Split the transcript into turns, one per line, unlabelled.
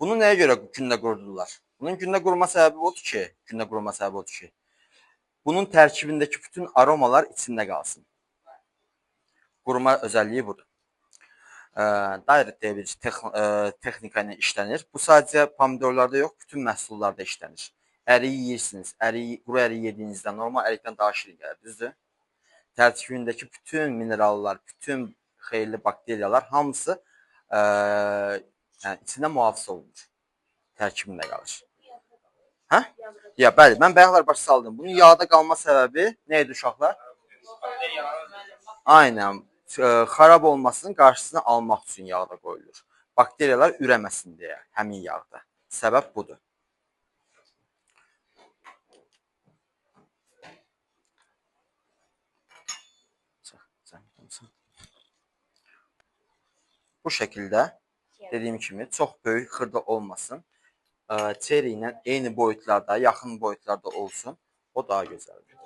Bunu nəyə görə gündə qurudurlar? Bunun gündə quruma səbəbi odur ki, bunun tərkibindəki bütün aromalar içində qalsın. Quruma özəlliyi budur. Direct deyici texnika ilə işlənir. Bu sadəcə pomidorlarda yox, bütün məhsullarda işlənir. Əriyi yeyirsiniz, quru əriyi yediyinizdə normal ərikdən daha şirin gəlir, düzdür? Tərkibindəki bütün minerallar, bütün xeyirli bakteriyalar hamısı yəni içində mühafizə olunur. Tərkibində qalır. Hə? Ya, bəli, mən bayaqlar başa saldım. Bunun yağda qalma səbəbi nə idi uşaqlar? Aynen. Xarab olmasının qarşısını almaq üçün yağda qoyulur. Bakteriyalar ürəməsin deyə həmin yağda. Səbəb budur. Bu şəkildə dediyim kimi çox böyük xırda olmasın. Çeri ilə eyni boyutlarda, yaxın boyutlarda olsun. O daha gözəldir.